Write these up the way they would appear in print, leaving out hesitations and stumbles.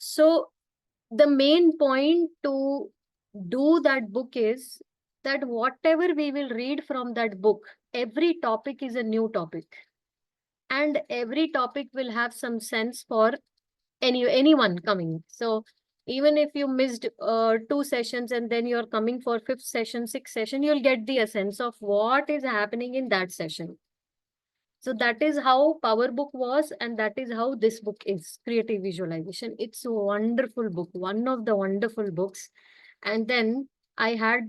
So the main point to do that book is that whatever we will read from that book, every topic is a new topic, and every topic will have some sense for anyone coming. So even if you missed 2 sessions and then you're coming for fifth session, sixth session, you'll get the essence of what is happening in that session. So that is how Power Book was, and that is how this book is, Creative Visualization. It's a wonderful book, one of the wonderful books. And then I have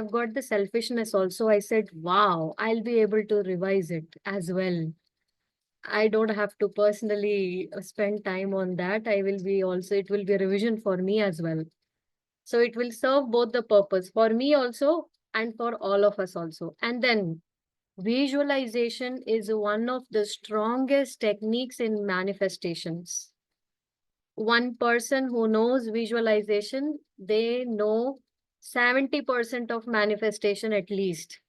got the selfishness also. I said, wow, I'll be able to revise it as well. I don't have to personally spend time on that. It will be a revision for me as well. So it will serve both the purpose for me also and for all of us also. And then visualization is one of the strongest techniques in manifestations. One person who knows visualization, they know 70% of manifestation at least.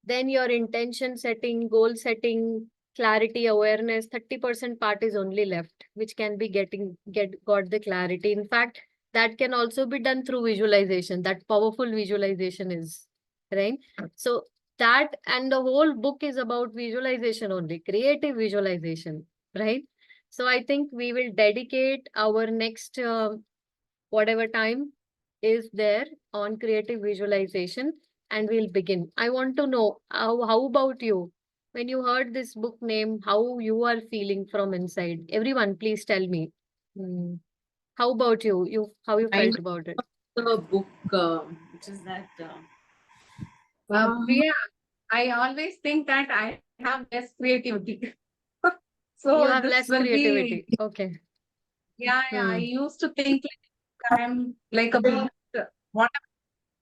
Then your intention setting, goal setting, clarity, awareness, 30% part is only left, which can be got the clarity. In fact, that can also be done through visualization. That powerful visualization is, right? So that, and the whole book is about visualization only, creative visualization, right? So I think we will dedicate our next whatever time is there on creative visualization, and we'll begin. I want to know how about you? When you heard this book name, how you are feeling from inside? Everyone, please tell me. Hmm. How about you? How you I felt about it? the book, which is that. Um, Yeah, I always think that I have less creativity. you So have this less will be, creativity. Okay. yeah, yeah. I Hmm. used to think like I'm like a beginner. What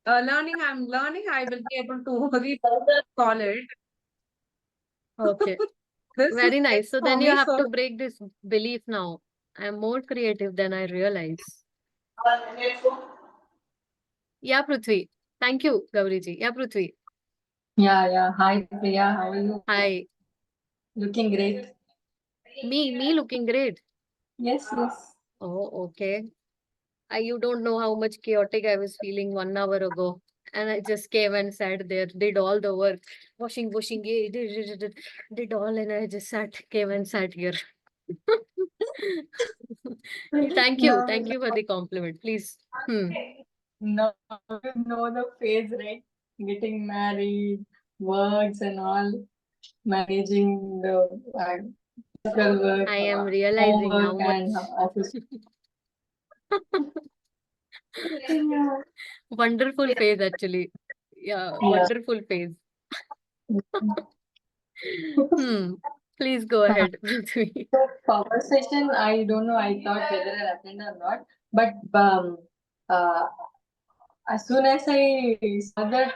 I'm learning, I will be able to recall it. Okay. This is Very it nice. So for then you me. have So to break this belief now. I am more creative than I realize. Yeah, Prithvi. Thank you, Gauriji. Yeah, Prithvi. Yeah, yeah. Hi, Priya. How are you? Hi. Looking great. Me looking great. Yes, yes. Oh, okay. You don't know how much chaotic I was feeling 1 hour ago. And I just came and sat there, did all the work, washing, did all, and I just came and sat here. Now, Thank you for the compliment. Please. Hmm. now you know the phase, right? Getting married, works and all, managing the physical work, I am realizing homework how much and office. Yeah. wonderful phase actually. Yeah, Yeah. wonderful phase. Hmm. Please go Uh, ahead, Prithvi. So power session, I don't know. I thought whether I'll attend or not, but uh, as soon as I saw that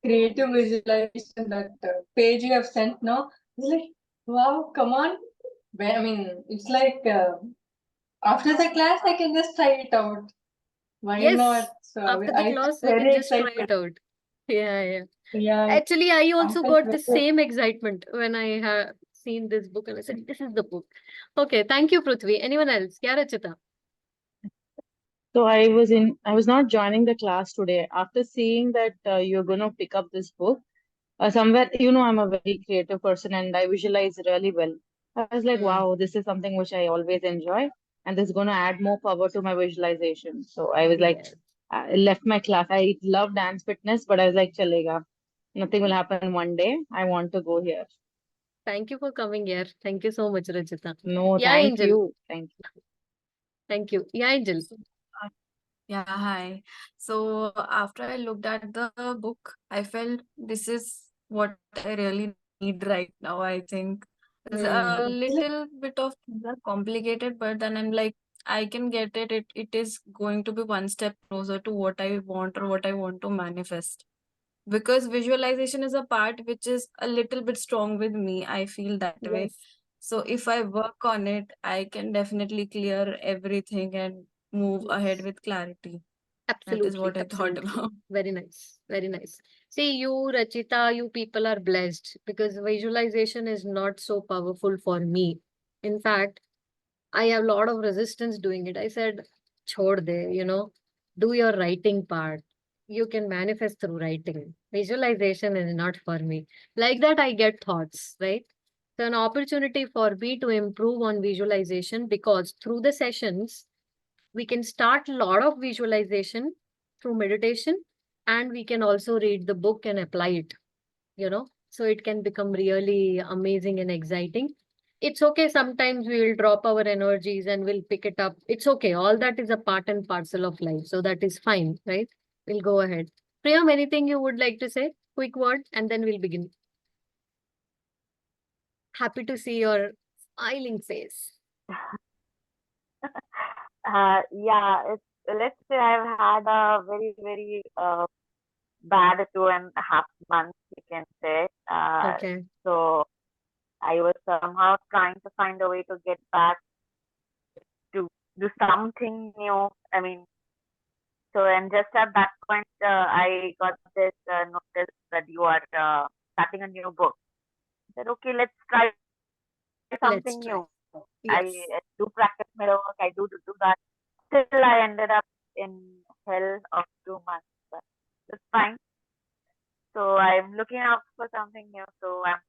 creative visualization, that page you have sent, no, it's like, wow, come on. I mean, it's like after the class, I can just try it out. Why not? Yes, So after the I felt class, we can very just try it excited. out. Yeah, yeah. Yeah, Actually, I I also felt got the very. same excitement when I have seen this book and I said, this is the book. Okay, thank you, Prithvi. Anyone else? Yeah, Rachita. So I was not joining the class today. After seeing that you're going to pick up this book, somewhere, I'm a very creative person and I visualize really well. I was like, Hmm. wow, this is something which I always enjoy, and this is going to add more power to my visualization. So I was like, Yes. I left my class. I love dance fitness, but I was like, chalega. Nothing will happen one day. I want to go here. Thank you for coming here. Thank you so much, Rachita. No, Yeah, thank Angel. you. Thank you. Thank you. Yeah, Angel. So, uh, yeah, hi. So after I looked at the book, I felt this is what I really need right now, I think. It's a Hmm. little bit of things are complicated, but then I'm like, I can get it. It is going to be one step closer to what I want or what I want to manifest. Because visualization is a part which is a little bit strong with me. I feel that way. Yes. So if I work on it, I can definitely clear everything and move ahead Yes. with clarity. That is Absolutely. what I thought Absolutely. about. Very nice. Very nice. See, you, Rachita, you people are blessed because visualization is not so powerful for me. In fact, I have a lot of resistance doing it. I said, chhod de, do your writing part. You can manifest through writing. Visualization is not for me. Like that, I get thoughts, right? So, an opportunity for me to improve on visualization, because through the sessions, we can start a lot of visualization through meditation, and we can also read the book and apply it, so it can become really amazing and exciting. It's okay, sometimes we will drop our energies and we'll pick it up. It's okay, all that is a part and parcel of life, so that is fine, right? We'll go ahead. Priyam, anything you would like to say? Quick word, and then we'll begin. Happy to see your smiling face. Yeah, let's say I've had a very, very bad 2.5 months, you can say. Okay. So I was somehow trying to find a way to get back to do something new. I mean, so and just at that point, I got this notice that you are starting a new book. I said, okay, let's try Let's something try. new. I Yes. do practice mirror work. I do that. Still, I ended up in hell of 2 months. But it's fine. So I'm looking out for something new. So I'm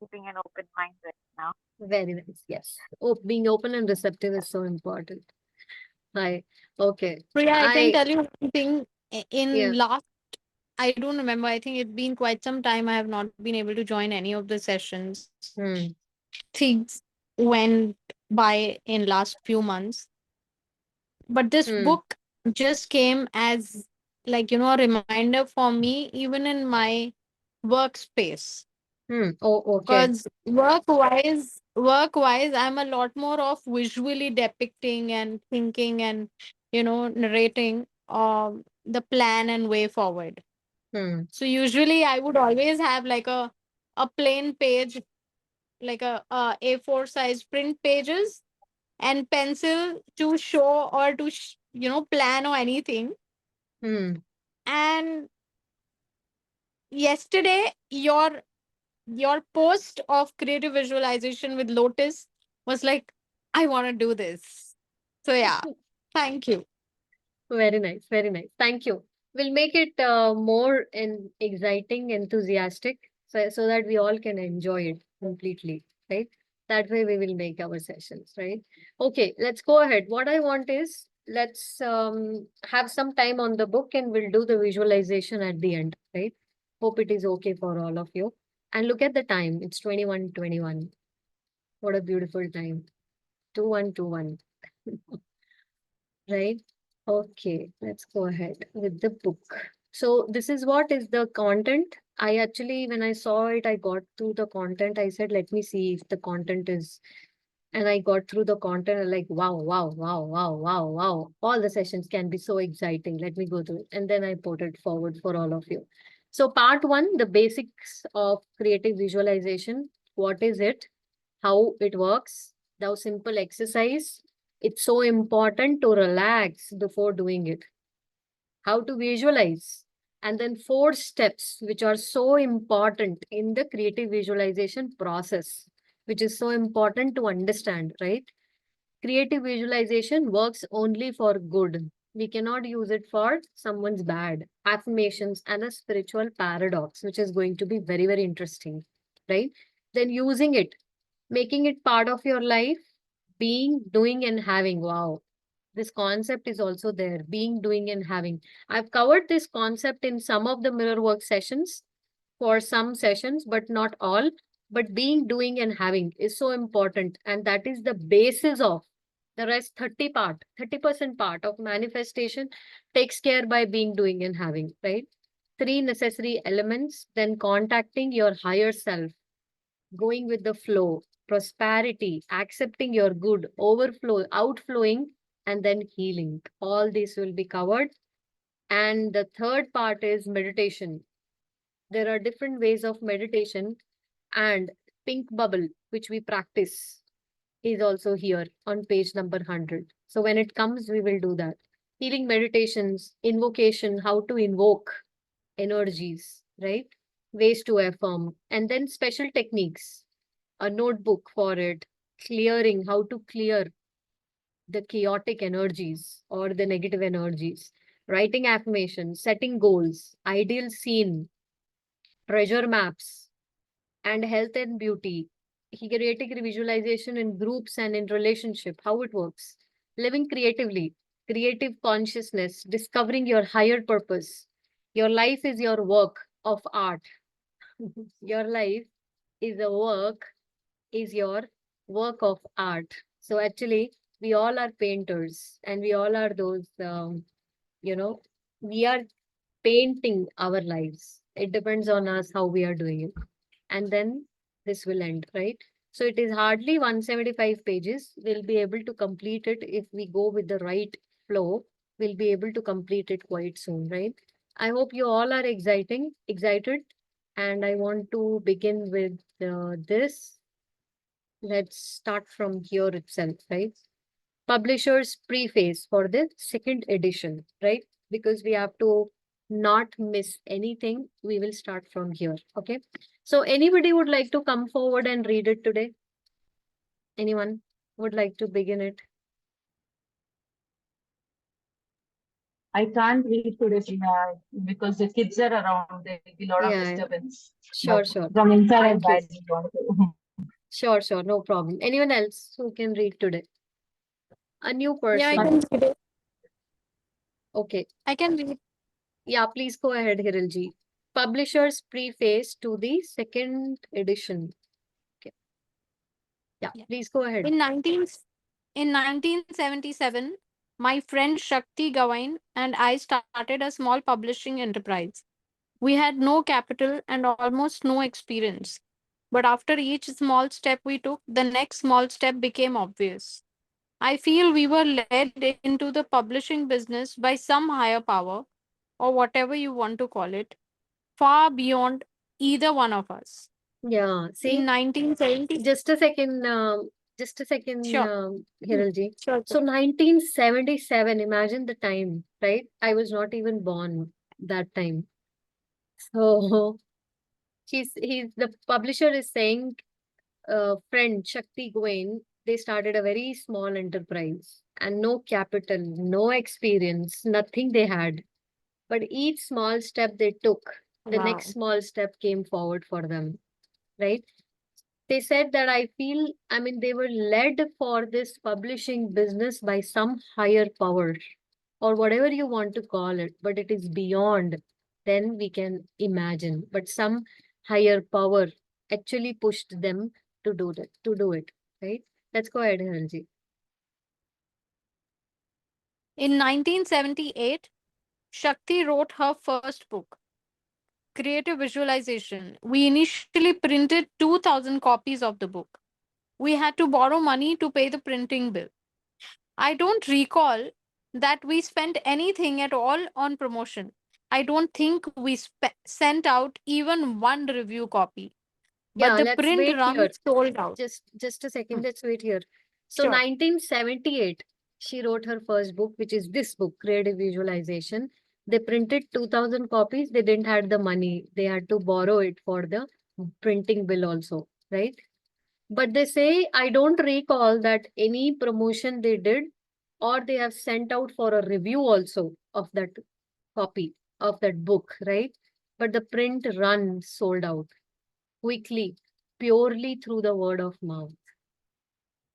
keeping an open mind right now. Very nice. Yes. Being open and receptive is so important. Hi. Okay. Priya, I can I tell you one thing. Yeah. In last, I don't remember. I think it's been quite some time. I have not been able to join any of the sessions. Hmm. Things went by in last few months, but this Hmm. book just came as, like, a reminder for me, even in my workspace. Hmm. Oh, okay. Because work wise, I'm a lot more of visually depicting and thinking and narrating the plan and way forward. Hmm. So usually I would always have like a plain page, like a A4 size print pages and pencil to show or to plan or anything. Hmm. And yesterday your post of creative visualization with Lotus was like, I want to do this. So yeah, thank you. Very nice. Very nice. Thank you. We'll make it more exciting, enthusiastic, so that we all can enjoy it completely, right? That way we will make our sessions, right? Okay, let's go ahead. What I want is, let's have some time on the book and we'll do the visualization at the end, right? Hope it is okay for all of you. And look at the time. It's 21:21. What a beautiful time. 2121. Right? Okay, let's go ahead with the book. So this is what is the content. I actually, when I saw it, I got through the content. I said, let me see if the content is, and I got through the content and like, wow, wow, wow, wow, wow, wow. All the sessions can be so exciting. Let me go through it. And then I put it forward for all of you. So part one, the basics of creative visualization. What is it? How it works? Now simple exercise. It's so important to relax before doing it. How to visualize. And then 4 steps, which are so important in the creative visualization process, which is so important to understand, right? Creative visualization works only for good. We cannot use it for someone's bad. Affirmations and a spiritual paradox, which is going to be very, very interesting, right? Then using it, making it part of your life, being, doing, and having. Wow. This concept is also there, being, doing, and having. I've covered this concept in some of the mirror work sessions for some sessions, but not all. But being, doing, and having is so important. And that is the basis of the rest 30% part of manifestation takes care by being, doing, and having, right? 3 necessary elements, then contacting your higher self, going with the flow, prosperity, accepting your good, overflow, outflowing, and then healing. All these will be covered. And the third part is meditation. There are different ways of meditation, and pink bubble, which we practice, is also here on page number 100. So when it comes, we will do that. Healing meditations, invocation, how to invoke energies, right? Ways to affirm, and then special techniques, a notebook for it, clearing, how to clear the chaotic energies or the negative energies. Writing affirmations, setting goals, ideal scene, treasure maps, and health and beauty. Creating visualization in groups and in relationship, how it works. Living creatively, creative consciousness, discovering your higher purpose. Your life is your work of art. Your life is a work, is your work of art. So actually, we all are painters and we all are those, you know, we are painting our lives. It depends on us how we are doing it. And then this will end, right? So it is hardly 175 pages. We'll be able to complete it if we go with the right flow. We'll be able to complete it quite soon, right? I hope you all are excited. And I want to begin with this. Let's start from here itself, right? Publisher's preface for the second edition, right? Because we have to not miss anything. We will start from here. Okay. So anybody would like to come forward and read it today? Anyone would like to begin it? I can't read today because the kids are around. There will be a lot of Yeah, disturbance. sure, But sure. from inside, I Thank you. badly want to. Sure, sure. No problem. Anyone else who can read today? A new Yeah, I person. can read it. Okay. I can read. Yeah, please go ahead, Hirilji. Publisher's preface to the second edition. Okay. Yeah, Yeah. please go ahead. In 1977, my friend Shakti Gawain and I started a small publishing enterprise. We had no capital and almost no experience. But after each small step we took, the next small step became obvious. I feel we were led into the publishing business by some higher power, or whatever you want to call it, far beyond either one of us. Yeah, see, In 1970, just a second, just a second, sure, Hiralji. sure, So sure. 1977, imagine the time, right? I was not even born that time. So the publisher is saying, friend Shakti Goen, they started a very small enterprise and no capital, no experience, nothing they had. But each small step they took, the next Wow. small step came forward for them, right? They said that I feel, I mean, they were led for this publishing business by some higher power or whatever you want to call it, but it is beyond than we can imagine. But some higher power actually pushed them to do it, right? Let's go ahead, Hiranji. In 1978, Shakti wrote her first book, Creative Visualization. We initially printed 2,000 copies of the book. We had to borrow money to pay the printing bill. I don't recall that we spent anything at all on promotion. I don't think we sent out even one review copy. But Yeah, the let's print wait run here. sold out. Just a second, Hmm, let's wait here. So sure. 1978, she wrote her first book, which is this book, Creative Visualization. They printed 2,000 copies. They didn't have the money. They had to borrow it for the printing bill also, right? But they say, I don't recall that any promotion they did or they have sent out for a review also of that copy of that book, right? But the print run sold out quickly, purely through the word of mouth.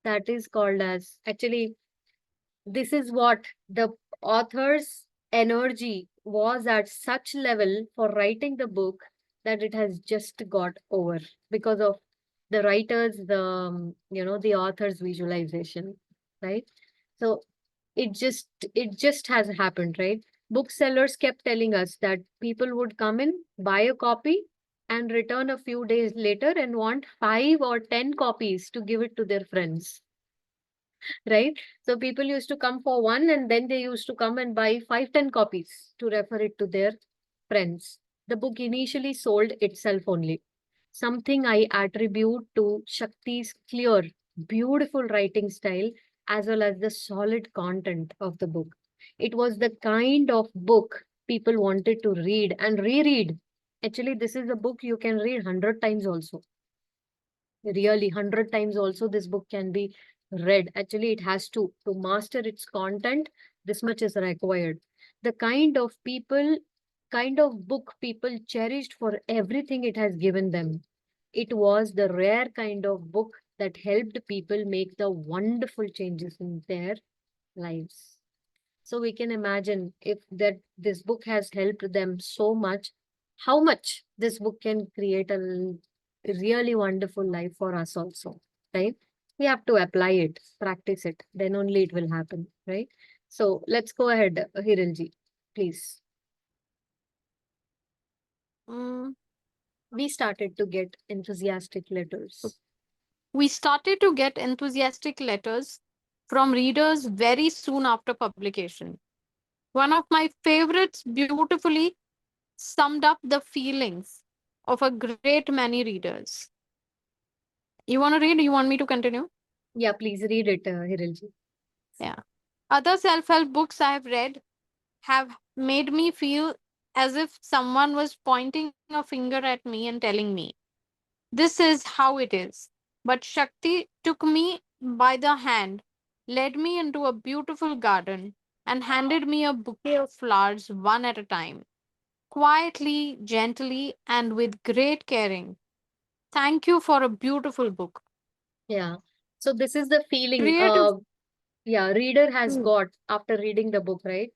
That is called as, actually, this is what the author's energy was at such level for writing the book that it has just got over because of the writer's, the author's visualization, right? So it just has happened, right? Booksellers kept telling us that people would come in, buy a copy, and return a few days later and want 5 or 10 copies to give it to their friends, right? So people used to come for one and then they used to come and buy 5, 10 copies to refer it to their friends. The book initially sold itself only. Something I attribute to Shakti's clear, beautiful writing style as well as the solid content of the book. It was the kind of book people wanted to read and reread. Actually, this is a book you can read 100 times also. Really, 100 times also this book can be read. Actually, it has to master its content. This much is required. The kind of book people cherished for everything it has given them. It was the rare kind of book that helped people make the wonderful changes in their lives. So we can imagine if that this book has helped them so much, how much this book can create a really wonderful life for us also, right? We have to apply it, practice it, then only it will happen, right? So let's go ahead, Hiranji, please. Mm, We started to get enthusiastic letters. we started to get enthusiastic letters from readers very soon after publication. One of my favorites beautifully summed up the feelings of a great many readers. You want to read? You want me to continue? Yeah, please read it, Hiranji. Yeah. Other self help books I have read have made me feel as if someone was pointing a finger at me and telling me, this is how it is. But Shakti took me by the hand, led me into a beautiful garden, and handed me a bouquet of flowers one at a time, quietly, gently, and with great caring. Thank you for a beautiful book. Yeah. So this is the feeling, Creative. yeah, reader has Hmm. got after reading the book, right?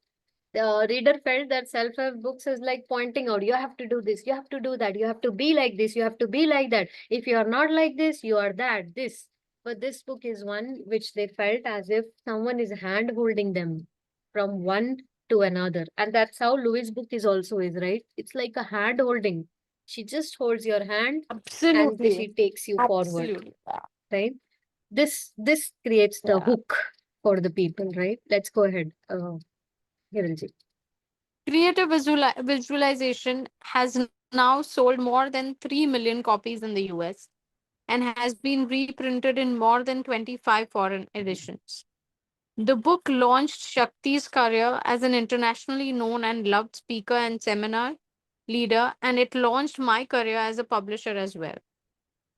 The reader felt that self-help books is like pointing out, you have to do this, you have to do that, you have to be like this, you have to be like that. If you are not like this, you are that, this. But this book is one which they felt as if someone is hand holding them from one to another. And that's how Louis' book is also is, right? It's like a hand holding. She just holds your hand and Absolutely. she takes you forward, Absolutely. right? This creates the Yeah. hook for the people, right? Let's go ahead, Hiranji. Creative visualization has now sold more than 3 million copies in the US and has been reprinted in more than 25 foreign editions. The book launched Shakti's career as an internationally known and loved speaker and seminar leader, and it launched my career as a publisher as well.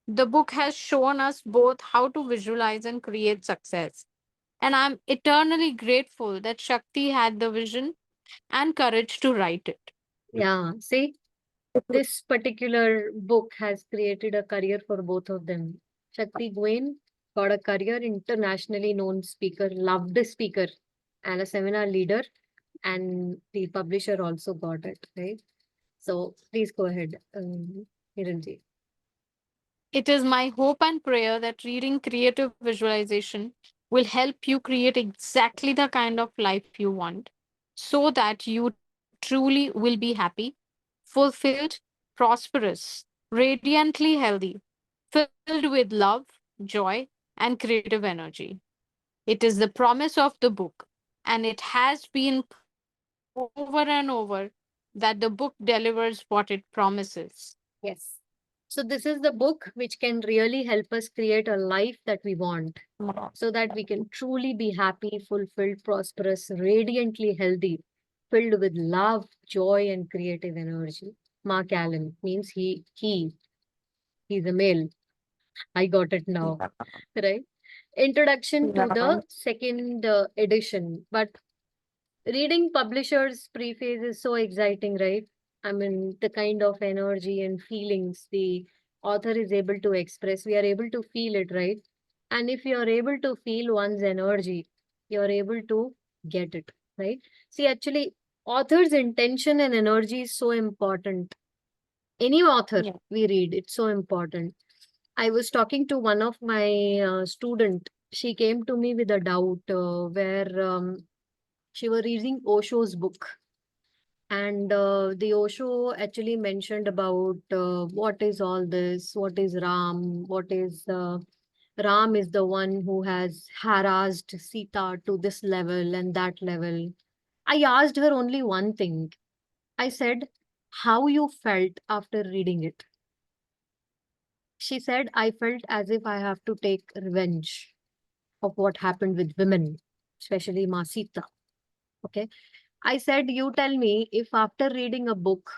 The book has shown us both how to visualize and create success. And I'm eternally grateful that Shakti had the vision and courage to write it. Yeah, see, this particular book has created a career for both of them. Shakti Gwain got a career, internationally known speaker, loved speaker, and a seminar leader, and the publisher also got it, right? So please go ahead, Hiranji. It is my hope and prayer that reading creative visualization will help you create exactly the kind of life you want so that you truly will be happy, fulfilled, prosperous, radiantly healthy, filled with love, joy, and creative energy. It is the promise of the book, and it has been proven over and over that the book delivers what it promises. Yes. So this is the book which can really help us create a life that we want, so that we can truly be happy, fulfilled, prosperous, radiantly healthy, filled with love, joy, and creative energy. Mark Allen means he's a male. I got it now, right? Introduction to the second edition. But reading publishers' preface is so exciting, right? I mean, the kind of energy and feelings the author is able to express, we are able to feel it, right? And if you are able to feel one's energy, you are able to get it, right? See, actually, author's intention and energy is so important. Any author Yeah. we read, it's so important. I was talking to one of my student. She came to me with a doubt where she was reading Osho's book, and the Osho actually mentioned about what is all this, what is Ram, what is Ram is the one who has harassed Sita to this level and that level. I asked her only one thing. I said, how you felt after reading it? She said, I felt as if I have to take revenge of what happened with women, especially Ma Sita. Okay. I said, you tell me if after reading a book,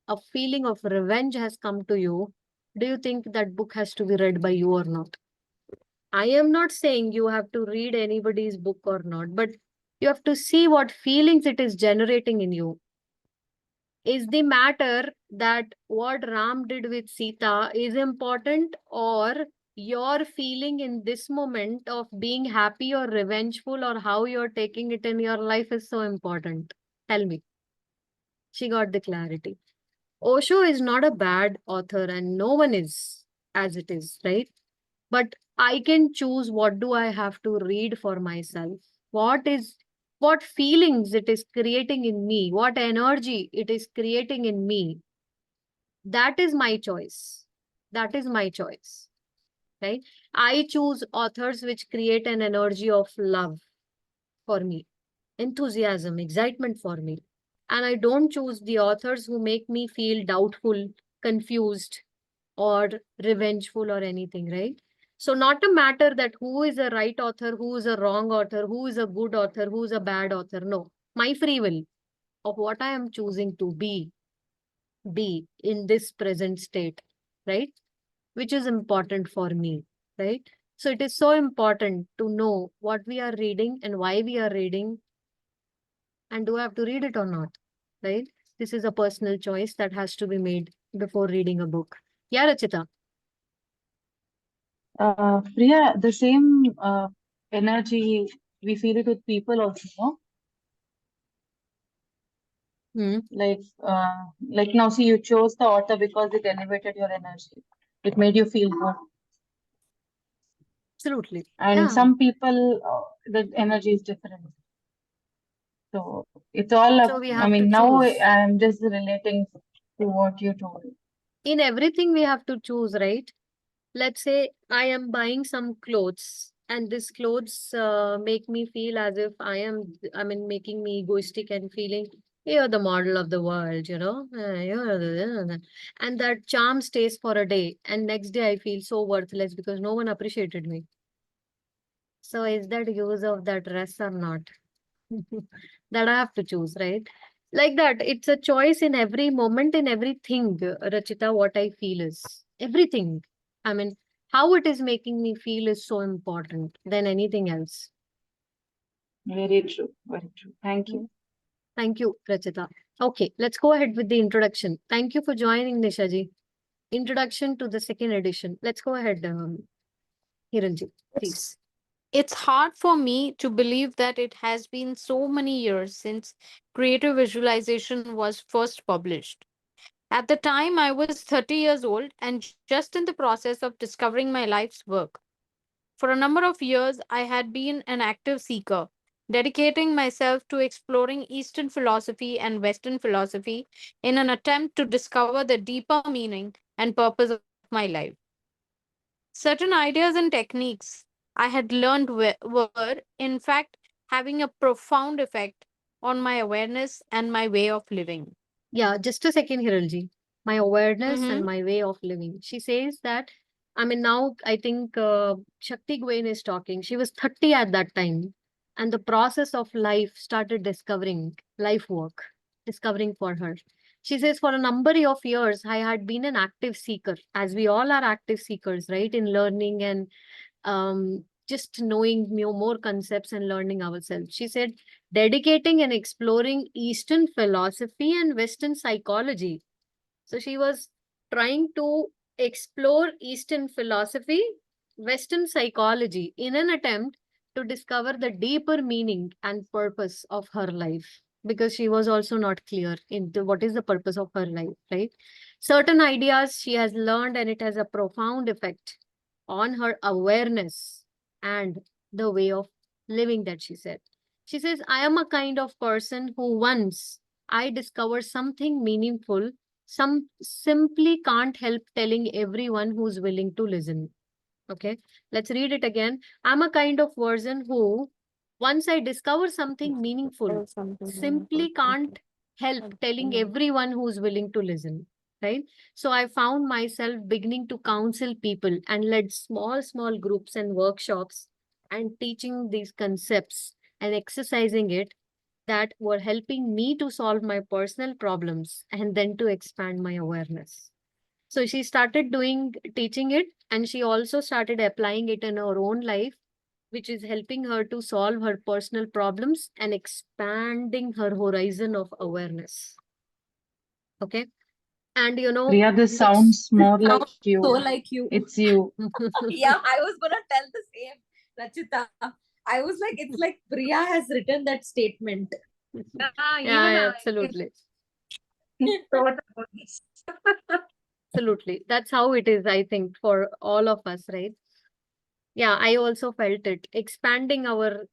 a feeling of revenge has come to you, do you think that book has to be read by you or not? I am not saying you have to read anybody's book or not, but you have to see what feelings it is generating in you. Is the matter that what Ram did with Sita is important, or your feeling in this moment of being happy or revengeful, or how you're taking it in your life is so important? Tell me. She got the clarity. Osho is not a bad author and no one is as it is, right? But I can choose what do I have to read for myself. What feelings it is creating in me, what energy it is creating in me. That is my choice. That is my choice, right? I choose authors which create an energy of love for me, enthusiasm, excitement for me. And I don't choose the authors who make me feel doubtful, confused, or revengeful or anything, right? So, not a matter that who is a right author, who is a wrong author, who is a good author, who is a bad author. No, my free will of what I am choosing to be in this present state, right? Which is important for me, right? So, it is so important to know what we are reading and why we are reading, and do I have to read it or not, right? This is a personal choice that has to be made before reading a book. Yeah, Rachita. Priya, the same energy we feel it with people also, no? Hmm. Like now, see, you chose the author because it elevated your energy. It made you feel good. Absolutely. And Yeah. some people, the energy is different. So it's all up. So we I have to mean, now choose. I'm just relating to what you told. In everything, we have to choose, right? Let's say I am buying some clothes, and this clothes make me feel as if I mean, making me egoistic and feeling you're the model of the world, and that charm stays for a day, and next day I feel so worthless because no one appreciated me. So is that use of that dress or not? That I have to choose, right? Like that, it's a choice in every moment, in everything, Rachita. What I feel is everything. I mean, how it is making me feel is so important than anything else. Very true. Very true. Thank you. Mm. Thank you, Rachita. Okay, let's go ahead with the introduction. Thank you for joining, Nishaji. Introduction to the second edition. Let's go ahead, Hiranji, please. It's hard for me to believe that it has been so many years since Creative Visualization was first published. At the time, I was 30 years old and just in the process of discovering my life's work. For a number of years, I had been an active seeker, dedicating myself to exploring Eastern philosophy and Western philosophy in an attempt to discover the deeper meaning and purpose of my life. Certain ideas and techniques I had learned were, in fact, having a profound effect on my awareness and my way of living. Yeah, just a second, Hiralji. My awareness and Mm-hmm. my way of living. She says that, I mean, now I think Shakti Gwain is talking. She was 30 at that time. And the process of life started discovering life work, discovering for her. She says, for a number of years, I had been an active seeker, as we all are active seekers, right? In learning and just knowing more concepts and learning ourselves. She said, dedicating and exploring Eastern philosophy and Western psychology. So she was trying to explore Eastern philosophy, Western psychology in an attempt to discover the deeper meaning and purpose of her life, because she was also not clear into what is the purpose of her life, right? Certain ideas she has learned and it has a profound effect on her awareness and the way of living that she said. She says, I am a kind of person who once I discover something meaningful, some simply can't help telling everyone who's willing to listen. Okay, let's read it again. I'm a kind of person who, once I discover something meaningful, Or something meaningful. simply can't help telling everyone who's willing to listen. Right? So I found myself beginning to counsel people and led small groups and workshops and teaching these concepts and exercising it that were helping me to solve my personal problems and then to expand my awareness. So she started teaching it, and she also started applying it in her own life, which is helping her to solve her personal problems and expanding her horizon of awareness. Okay. And Priya, this sounds more like Sounds so you. like you. It's you. Yeah, I was gonna tell the same, Rachita. I was like, it's like Priya has written that statement. Yeah, Yeah, even I absolutely. thought about this. Absolutely. That's how it is, I think, for all of us, right? Yeah, I also felt it expanding our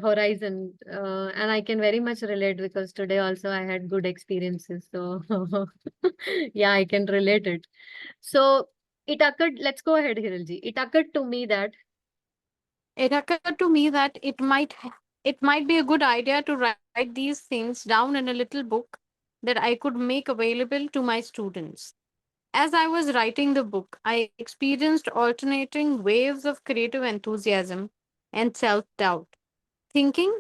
horizon, and I can very much relate because today also I had good experiences. So, yeah, I can relate it. So, it occurred. Let's go ahead, Hirilji. It occurred to me that It occurred to me that it might be a good idea to write these things down in a little book that I could make available to my students. As I was writing the book, I experienced alternating waves of creative enthusiasm and self doubt, thinking,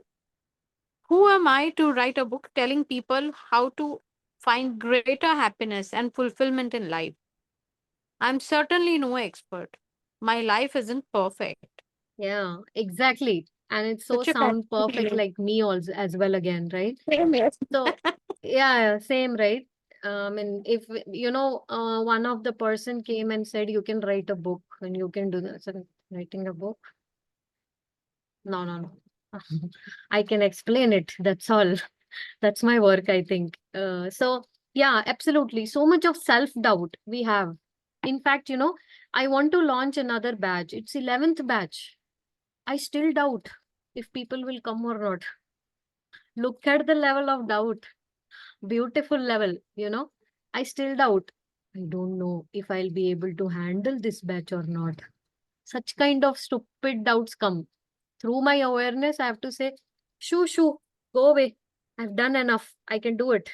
who am I to write a book telling people how to find greater happiness and fulfillment in life? I'm certainly no expert. My life isn't perfect. yeah, exactly, and it so Such a kind sound perfect feeling. like me also as well again, right? Same, yes. So, yeah, same, right? And if one of the person came and said you can write a book and you can do that. So writing a book? No, no, no. I can explain it. That's all. That's my work, I think. So yeah, absolutely. So much of self-doubt we have. In fact, I want to launch another batch. It's 11th batch. I still doubt if people will come or not. Look at the level of doubt. Beautiful level, I still doubt. I don't know if I'll be able to handle this batch or not. Such kind of stupid doubts come. Through my awareness, I have to say, shoo, go away. I've done enough. I can do it.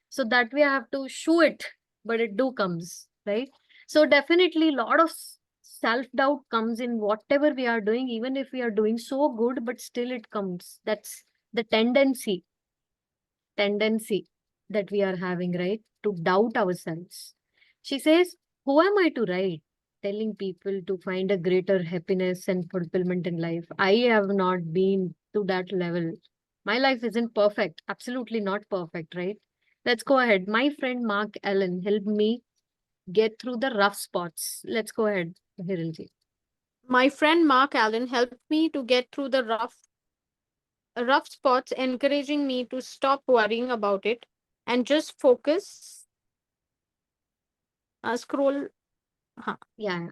So that way I have to shoo it, but it do comes, right? So definitely lot of self-doubt comes in whatever we are doing, even if we are doing so good, but still it comes. That's the tendency that we are having, right? To doubt ourselves. She says, who am I to write? Telling people to find a greater happiness and fulfillment in life. I have not been to that level. My life isn't perfect. Absolutely not perfect, right? Let's go ahead. My friend Mark Allen helped me get through the rough spots. Let's go ahead, Hirilji. My friend Mark Allen helped me to get through the rough spots, encouraging me to stop worrying about it and just scroll, Yeah,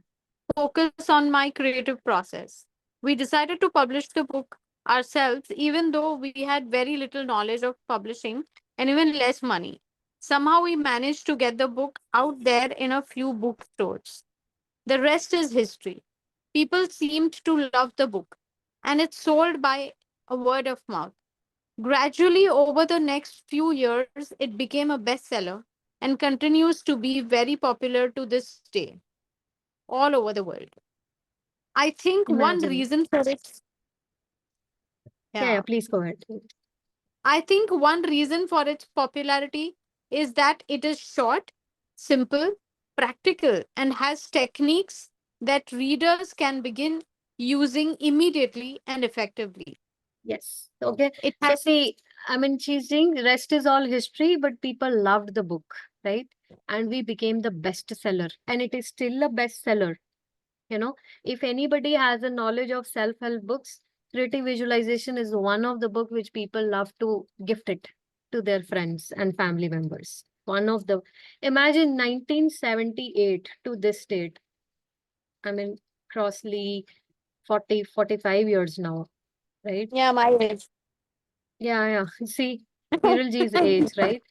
focus on my creative process. We decided to publish the book ourselves, even though we had very little knowledge of publishing and even less money. Somehow we managed to get the book out there in a few bookstores. The rest is history. People seemed to love the book, and it's sold by a word of mouth. Gradually, over the next few years, it became a bestseller and continues to be very popular to this day, all over the world. I think one imagine. reason for it, Yeah, yeah, please go ahead. I think one reason for its popularity is that it is short, simple, practical, and has techniques that readers can begin using immediately and effectively. Yes. Okay. It So has, see, I mean, she's saying rest is all history, but people loved the book, right? And we became the bestseller, and it is still a bestseller. If anybody has a knowledge of self-help books, creative visualization is one of the book which people love to gift it to their friends and family members. One of the, imagine 1978 to this date. I mean, crossly 45 years now, right? yeah, my age. Yeah, yeah. See, Viralji's age, right?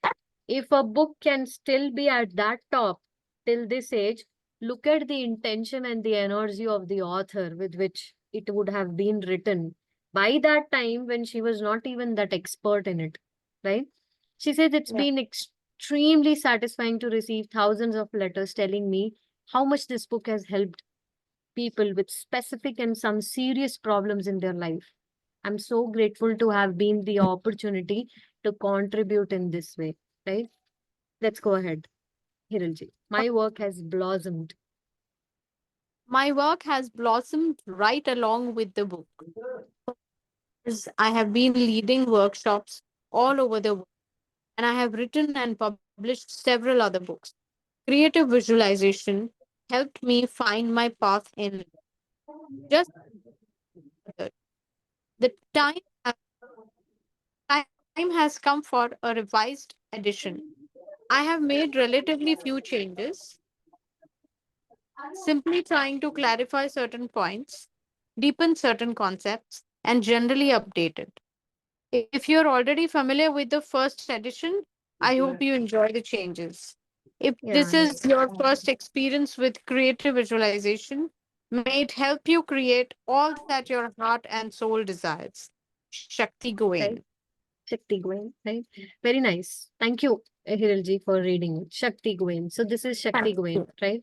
If a book can still be at that top till this age, look at the intention and the energy of the author with which it would have been written by that time when she was not even that expert in it, right? She said it's Yeah. been extremely satisfying to receive thousands of letters telling me how much this book has helped people with specific and some serious problems in their life. I'm so grateful to have been the opportunity to contribute in this way, right? Let's go ahead. Hiranji. My work has blossomed. My work has blossomed right along with the book. I have been leading workshops all over the world, and I have written and published several other books. Creative visualization helped me find my path in life. Just the time has come for a revised edition. I have made relatively few changes, simply trying to clarify certain points, deepen certain concepts, and generally update it. If you're already familiar with the first edition, I hope you enjoy the changes. If this Yeah, is your first experience with creative visualization, may it help you create all that your heart and soul desires. Shakti Goen. right. Shakti Gwen, right? Very nice. Thank you, Hirilji, for reading it. Shakti Gwen. So this is Thank Shakti Gwen, you. right?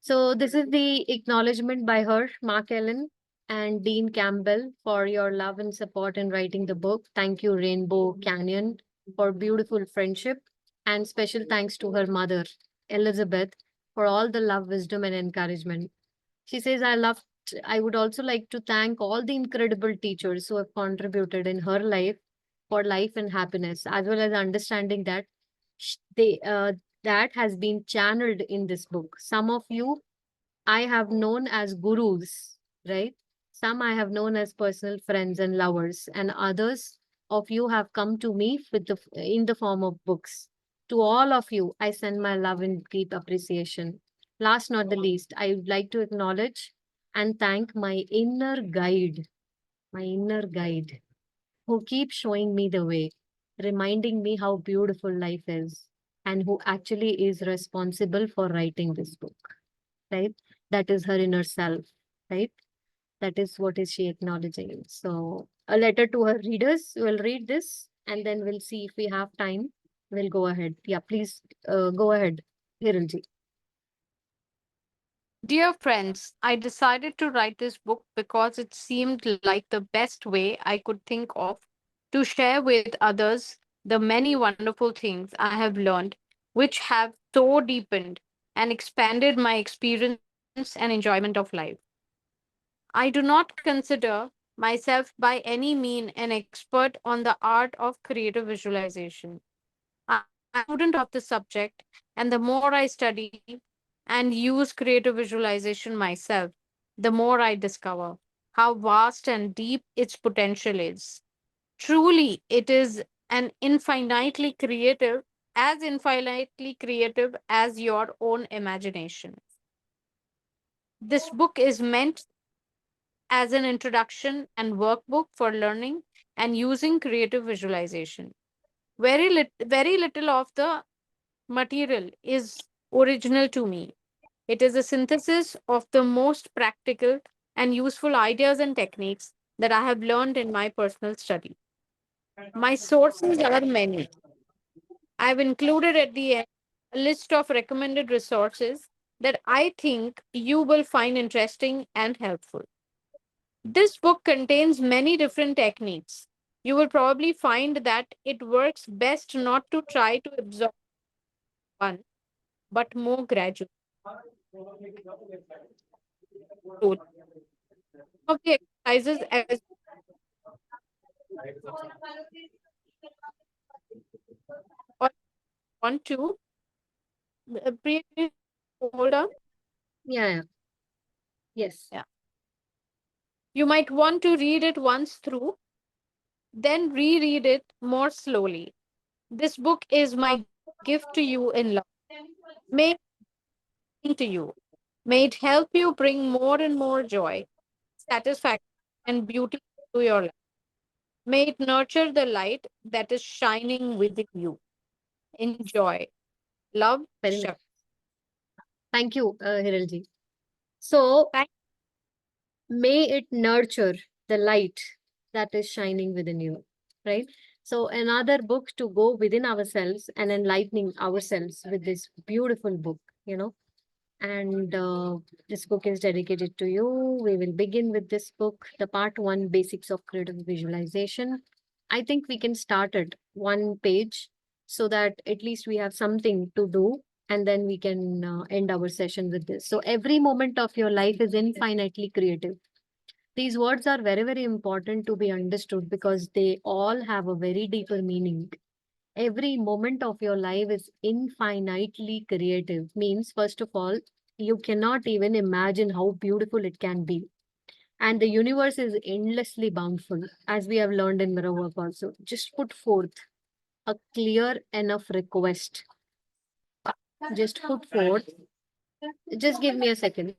So this is the acknowledgement by her, Mark Ellen and Dean Campbell, for your love and support in writing the book. Thank you, Rainbow Canyon, for beautiful friendship. And special thanks to her mother, Elizabeth, for all the love, wisdom, and encouragement. She says, I would also like to thank all the incredible teachers who have contributed in her life for life and happiness, as well as understanding that they that has been channeled in this book. Some of you I have known as gurus, right? Some I have known as personal friends and lovers, and others of you have come to me with in the form of books. To all of you, I send my love and deep appreciation. Last not the least, I would like to acknowledge and thank my inner guide, who keeps showing me the way, reminding me how beautiful life is, and who actually is responsible for writing this book, right? That is her inner self, right? That is what is she acknowledging. So a letter to her readers. We'll read this and then we'll see if we have time. We'll go ahead. Yeah, please go ahead, Hiranji. Dear friends, I decided to write this book because it seemed like the best way I could think of to share with others the many wonderful things I have learned, which have so deepened and expanded my experience and enjoyment of life. I do not consider myself by any mean an expert on the art of creative visualization. I'm a student of the subject, and the more I study and use creative visualization myself, the more I discover how vast and deep its potential is. Truly, it is an infinitely creative as your own imagination. This book is meant as an introduction and workbook for learning and using creative visualization. Very little of the material is original to me. It is a synthesis of the most practical and useful ideas and techniques that I have learned in my personal study. My sources are many. I've included at the end a list of recommended resources that I think you will find interesting and helpful. This book contains many different techniques. You will probably find that it works best not to try to absorb one, but more gradually. Some of the exercises as or want to Priya, hold on. Yeah, yeah. Yes. Yeah. You might want to read it once through, then reread it more slowly. This book is my gift to you in love. May it mean to you. May it help you bring more and more joy, satisfaction, and beauty to your life. May it nurture the light that is shining within you. Enjoy. Love, Very Shakti. nice. Thank you, Hiranji. So Thank may it nurture the light that is shining within you, right? So another book to go within ourselves and enlightening ourselves with this beautiful book, and this book is dedicated to you. We will begin with this book, the part one, basics of creative visualization. I think we can start at one page so that at least we have something to do And then we can end our session with this. So every moment of your life is infinitely creative. These words are very, very important to be understood because they all have a very deeper meaning. Every moment of your life is infinitely creative. Means, first of all, you cannot even imagine how beautiful it can be. And the universe is endlessly bountiful, as we have learned in mirror work also. Just put forth a clear enough request. Just put forth. Just give me a second.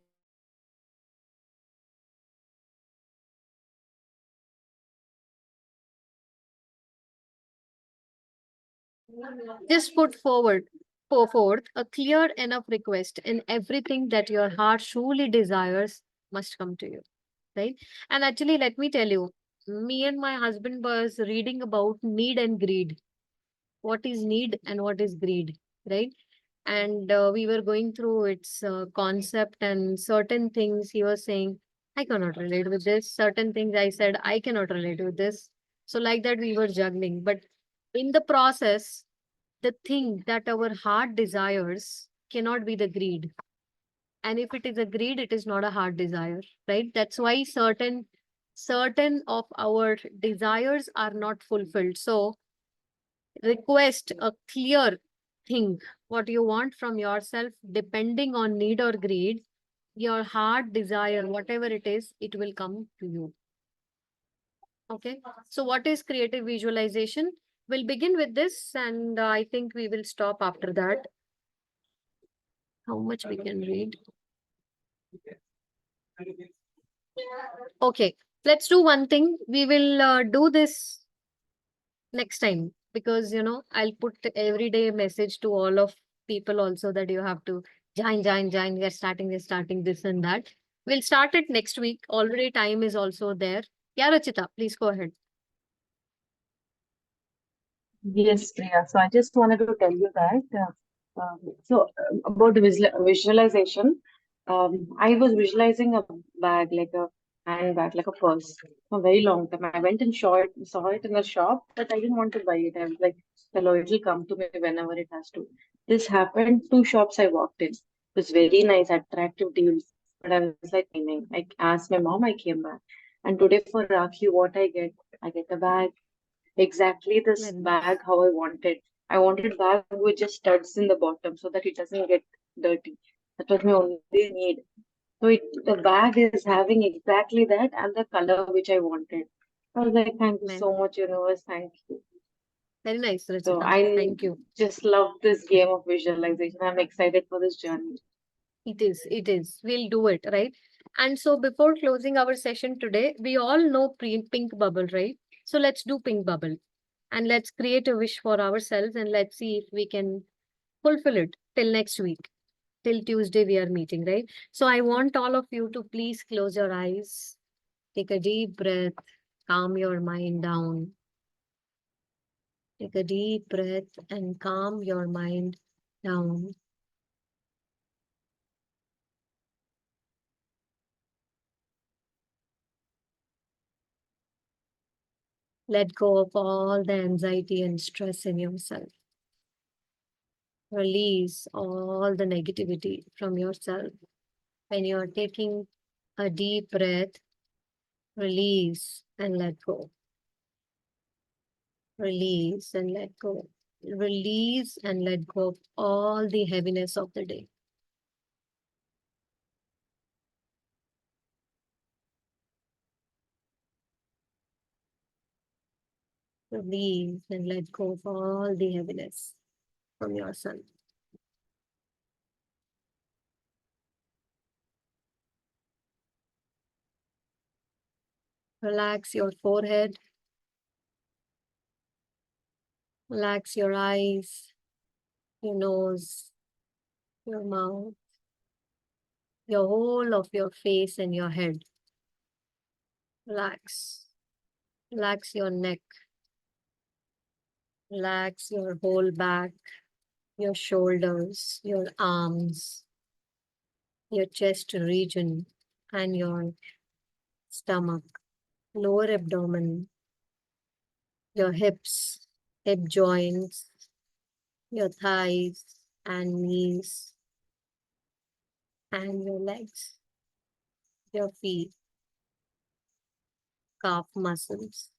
Just put forth a clear enough request, and everything that your heart truly desires must come to you, right? And actually, let me tell you, me and my husband was reading about need and greed. What is need and what is greed, right? And we were going through its concept and certain things he was saying, I cannot relate with this. Certain things I said, I cannot relate with this. So, like that, we were juggling. But in the process, the thing that our heart desires cannot be the greed. And if it is a greed, it is not a heart desire, right? That's why certain of our desires are not fulfilled. So request a clear thing what you want from yourself, depending on need or greed. Your heart desire, whatever it is, it will come to you. Okay, so what is creative visualization? We'll begin with this, and I think we will stop after that. How much we can read? Okay, let's do one thing. We will do this next time because I'll put everyday message to all of people also that you have to join. We're starting this and that. We'll start it next week. Already time is also there. Yeah, Rachita, please go ahead. Yes, Priya. So I just wanted to tell you that. About visualization, I was visualizing a bag, like a handbag, like a purse, for a very long time. I went and saw it in the shop, but I didn't want to buy it. I was like, hello, it'll come to me whenever it has to. This happened 2 shops I walked in. It was very nice, attractive deals. But I was like, I asked my mom, I came back. And today for Rakhi, what I get a bag. Exactly this Very nice. bag how I wanted. I wanted bag with just studs in the bottom so that it doesn't get dirty. That was my only need. So the bag is having exactly that and the color which I wanted. I was like, thank you Man, so much, universe. Thank you. very nice, So Rachita. I Thank you. just love this game of visualization. I'm excited for this journey. It is. We'll do it, right? And so before closing our session today, we all know pink bubble, right? So let's do pink bubble and let's create a wish for ourselves and let's see if we can fulfill it till next week. Till Tuesday, we are meeting, right? So I want all of you to please close your eyes, take a deep breath, calm your mind down. Take a deep breath and calm your mind down. Let go of all the anxiety and stress in yourself. Release all the negativity from yourself. When you are taking a deep breath, release and let go. Release and let go. Release and let go of all the heaviness of the day. Release and let go of all the heaviness from yourself. Relax your forehead. Relax your eyes, your nose, your mouth, your whole of your face and your head. Relax. Relax your neck. Relax your whole back, your shoulders, your arms, your chest region, and your stomach, lower abdomen, your hips, hip joints, your thighs, and knees and your legs, your feet, calf muscles.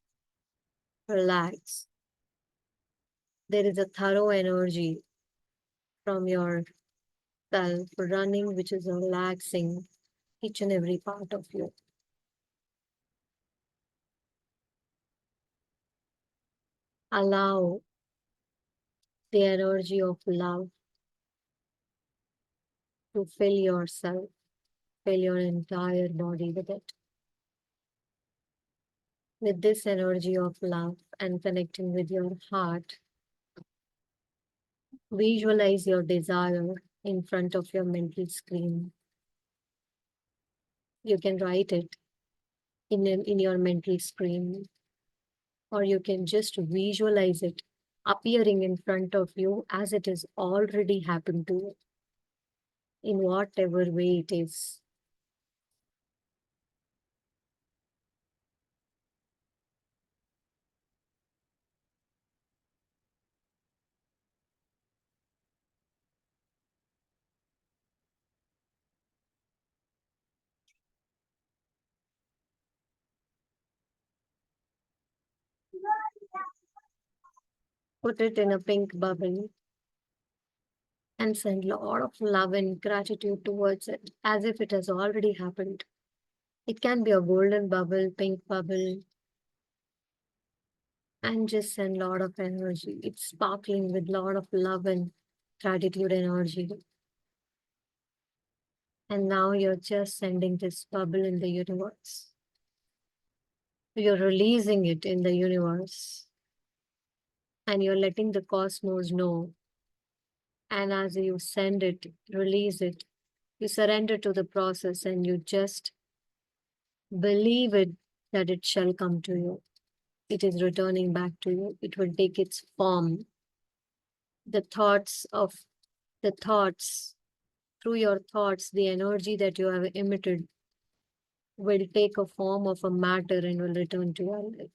Relax. There is a thorough energy from your self running, which is relaxing each and every part of you. Allow the energy of love to fill yourself, fill your entire body with it. With this energy of love and connecting with your heart, visualize your desire in front of your mental screen. You can write it in your mental screen, or you can just visualize it appearing in front of you as it has already happened to you, in whatever way it is. Put it in a pink bubble and send a lot of love and gratitude towards it as if it has already happened. It can be a golden bubble, pink bubble, and just send a lot of energy. It's sparkling with a lot of love and gratitude energy. And now you're just sending this bubble in the universe. You're releasing it in the universe. And you're letting the cosmos know. And as you send it, release it, you surrender to the process and you just believe it that it shall come to you. It is returning back to you. It will take its form. The thoughts, through your thoughts, the energy that you have emitted will take a form of a matter and will return to your life.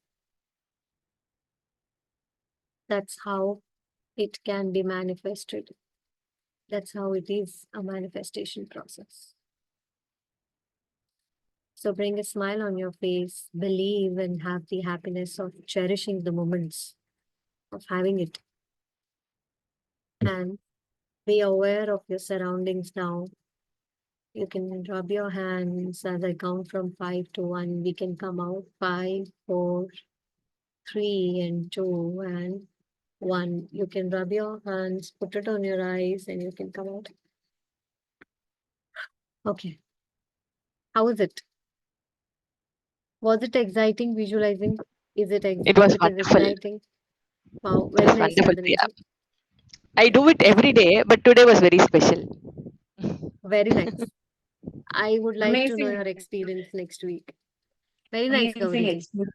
That's how it can be manifested. That's how it is a manifestation process. So bring a smile on your face, believe and have the happiness of cherishing the moments of having it. And be aware of your surroundings now. You can rub your hands as I count from 5 to 1. We can come out 5, 4, 3, and 2, and 1. You can rub your hands, put it on your eyes, and you can come out. Okay. How was it? Was it exciting visualizing? Is it It was if it is wonderful. exciting? Wow, It very was nice, wonderful, Priya. Chandranji. I do it every day, but today was very special. Very nice. I would like to know Amazing, your experience next week. Very nice, amazing Gauriji. experience.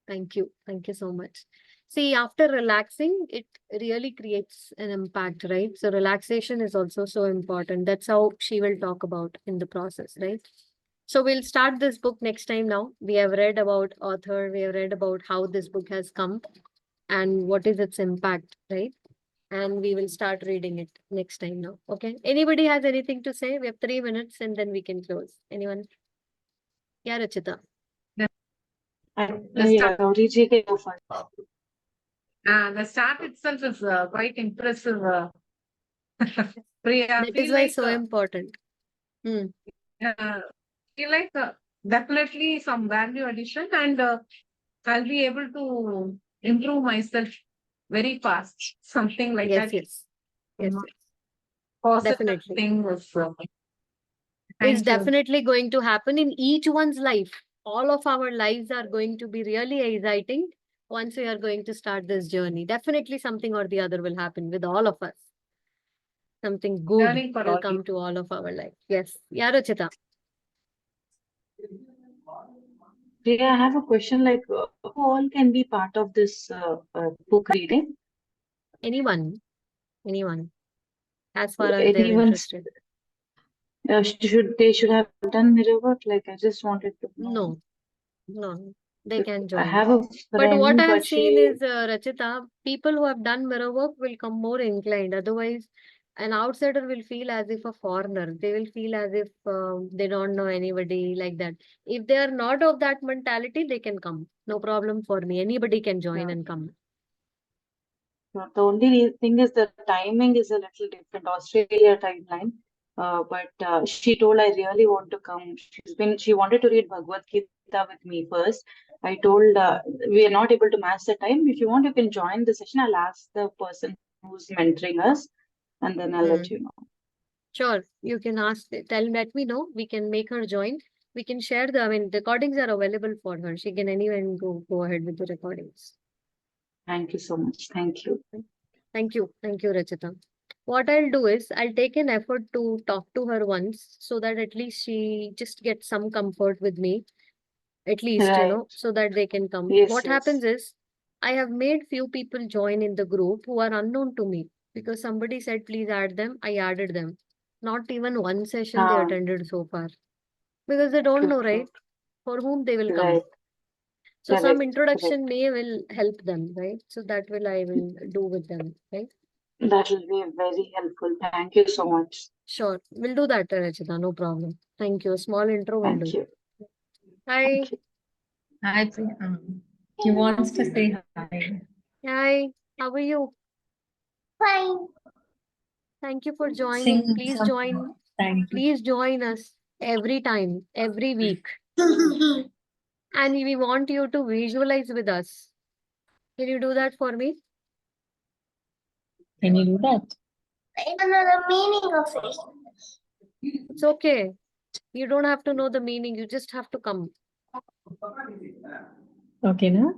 Thank you. Thank you so much. See, after relaxing, it really creates an impact, right? So relaxation is also so important. That's how she will talk about in the process, right? So we'll start this book next time now. We have read about author, we have read about how this book has come and what is its impact, right? And we will start reading it next time now. Okay. Anybody has anything to say? We have 3 minutes and then we can close. Anyone? Yeah, Rachita. Yeah, Gauri ji can go first. The start itself is quite impressive. Priya, That is why so important. Hmm. feel like definitely some value addition, and I'll be able to improve myself very fast. Something like Yes, that. yes. Yes, yes. Positive Definitely. thing was. It's Thank you. definitely going to happen in each one's life. All of our lives are going to be really exciting once we are going to start this journey. Definitely something or the other will happen with all of us. Something good Learning for will all. come to all of our life. Yes. Yeah, Rachita. Priya, I have a question like, who all can be part of this book reading? Anyone. Anyone. As far as they're Anyone's, interested. they should have done mirror work? Like, I just wanted to know. No. No. they can I join. have a But what friend, I have but seen she is, Rachita, people who have done mirror work will come more inclined. Otherwise, an outsider will feel as if a foreigner. They will feel as if they don't know anybody like that. If they are not of that mentality, they can come. No problem for me. Anybody can join yeah. and come. The only thing is the timing is a little different, Australia timeline. But she told I really want to come. She wanted to read Bhagavad Gita with me first. I told we are not able to match the time. If you want, you can join the session. I'll ask the person who's mentoring us, and then I'll let you know. Sure, you can ask, let me know. We can make her join. We can share the, I mean, recordings are available for her. She can anyway go ahead with the recordings. Thank you so much. Thank you. Thank you, Rachita. What I'll do is I'll take an effort to talk to her once so that at least she just gets some comfort with me, at least, Right. so that they can come. Yes, What yes. happens is I have made few people join in the group who are unknown to me because somebody said, please add them. I added them. Not even one session they attended so far because they don't True, know, true. right? For whom they will come. Right. So some Correct. introduction Correct. may will help them, right? So that I will do with them, right? That will be very helpful. Thank you so much. Sure, we'll do that, Rachita. No problem. Thank you. A small intro will Thank do. you. Hi. Thank you. Hi, Priya. He wants to say hi. Hi. How are you? Fine. Thank you for joining. Sing Please some. join. Thank you. Please join us every time, every week. And we want you to visualize with us. Can you do that for me? Can you do that? I don't know the meaning of it. It's okay. You don't have to know the meaning. You just have to come. Okay, na?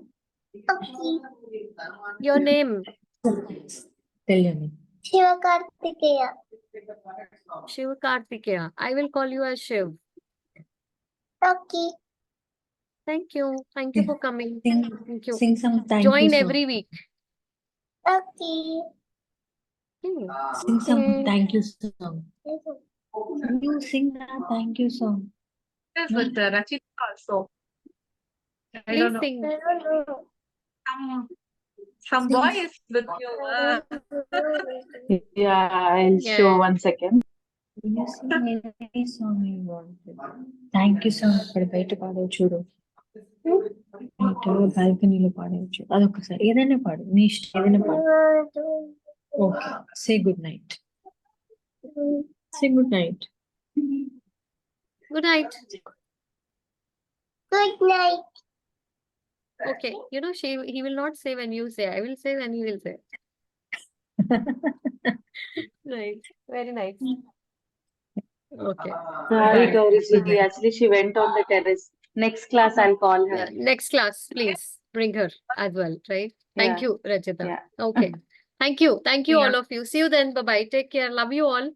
Okay. Your name, Tell your name. Shiva Kartikeya. Shiv Kartikeya. I will call you as Shiv. Okay. Thank you. Thank you for coming. Sing, Thank you. sing some thank Join you song. every week. Okay. Sing some Okay. thank you song. You sing that thank you song. Yes, with Rachita also. I Please don't know. sing. I don't know. Some Sing. boy is with you. Yeah, I'll show Yeah. 1 second. You sing any song you want. Thank you song అక్కడ బయట పాడవు చూడు బాల్కనీలో పాడవచ్చు అదొకసారి ఏదైనా పాడు నీ ఇష్టం ఏదైనా పాడు okay say good night say good night Good night. Good night. Okay. He will not say when you say. I will say when he will say. Right. Very nice. Okay. Sorry, Bye. Gauri. Good night. Actually, she went on the terrace. Next class, I'll call her. Next class, please bring her as well, right? Thank Yeah. you, Rachita. Yeah. Okay. Thank you. Thank you, Yeah. all of you. See you then. Bye-bye. Take care. Love you all.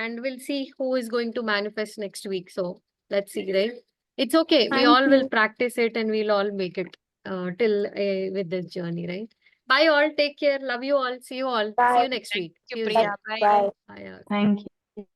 And we'll see who is going to manifest next week. So let's see, right? It's okay. We Thank all you. will practice it and we'll all make it till with this journey, right? Bye all. Take care. Love you all. See you all. See you next week. Thank you, Tuesday. Priya. Bye. Bye. Thank you.